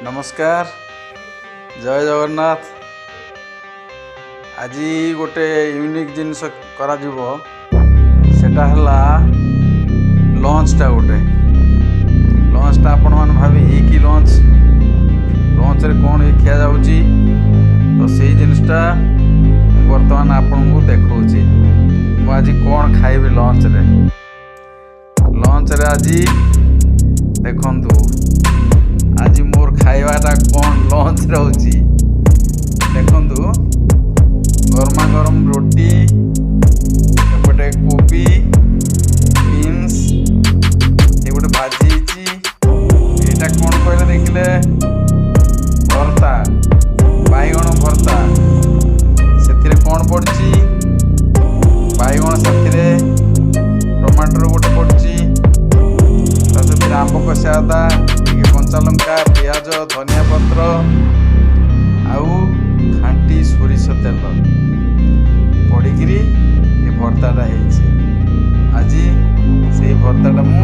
नमस्कार जय जगन्नाथ। आज गोटे यूनिक जिनस करा जीवो सेटा हला लंचटा गोटे लंचटा आपण मान भाबी कि लंच रे कौन खिया जाउची तो सेही जिनसटा वर्तमान आपण को देखौची। मु आज कौन खाइबी लंच रे आज देखंतु आज मोर खाइबाटा कौन लंच रोची देखंतु गरमा गरम रोटी एपटे कोबी बीन्स एपटे भाजी एटा कौन कहले देखले भर्ता बैगण भर्ता से कौन पड़ची बैगण साथी टमाटर गोटे पड़ची आंब कषा अदा कंचा लंका पियाज धनिया पत्र आउ खांटी सोरिष तेल पड़िकी भर्ताटा आज से भर्ताटा मु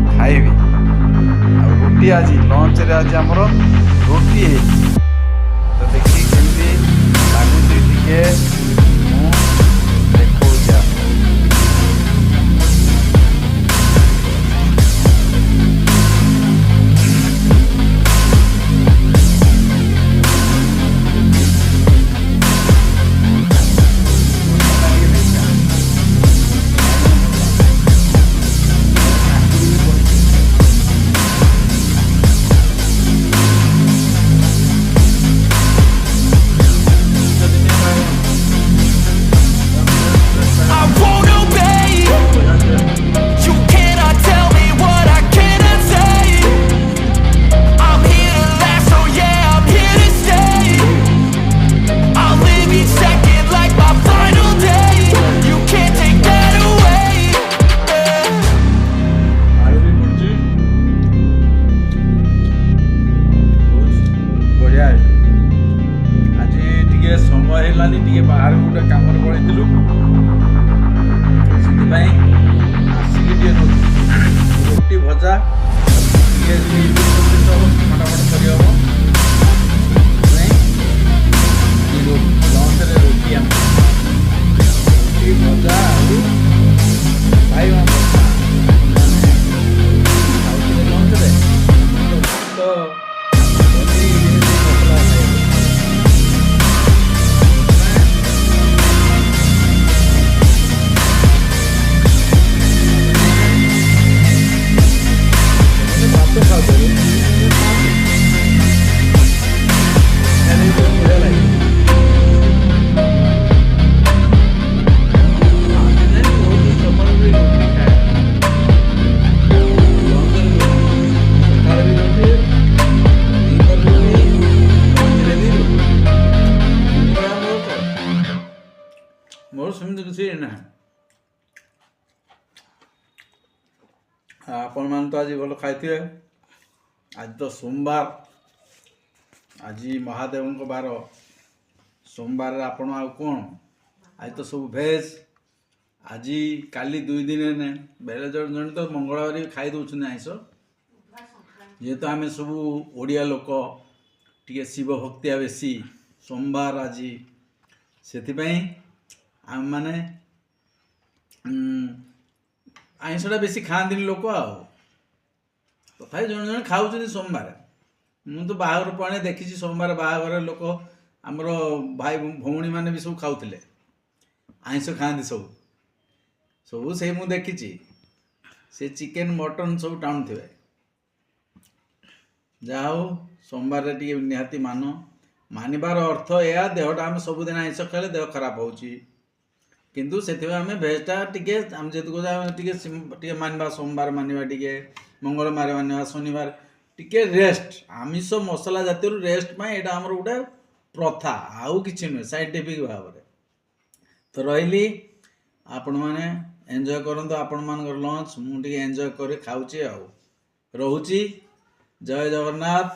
खाइबी। आ रोटी आज लंच रे आज आमर रोटी तो देखिए केमती लगुच टे देखा समय है टे बाहर गोटे कम पलू से आसिक रोटी भजा फटाफट कर लंच रोटी भजा बैगण लंच तो मोर सेमती किसी ना आपण मान तो आज भल खाई आज तो सोमवार आज महादेव बार सोमवार आपण आ कौन आज तो सब भेज आज काली 2 दिन ने बेले जन तो मंगलवार भी खाई दौन आइस जेहेतु आम सब ओडिया लोक टे शिव भक्तिया बेसी सोमवार आज से आम मैंने आईंषटा बेसी खाती लोक तथा जन जन खाऊँ सोमवार मु तो बाहर पुणे देखी सोमवार बाहर लोक आमर भाई भौणी मैंने भी सब खाऊले आईंष खाती सब सब से मु देखी से चिकेन मटन सब टाणु थे जहा हो सोमवार टे निहाती मानबार अर्थ या देहटा आम सबुदिन आईंष खाले देह खराब हो किंतु से आम भेजटा टे आम जी मानवा सोमवार मानवा टे मंगलवार मानवा शनिवार टे रेस्ट आमिष मसला जाती रेस्ट में यहाँ आमर गोटे प्रथा आउ कि नुहे साइंटिफिक भाव में तो रही आपण मैंने एंजॉय करंतु आपण मान लंच मुझे एंजॉय कर खाऊँ रोची जय जगन्नाथ।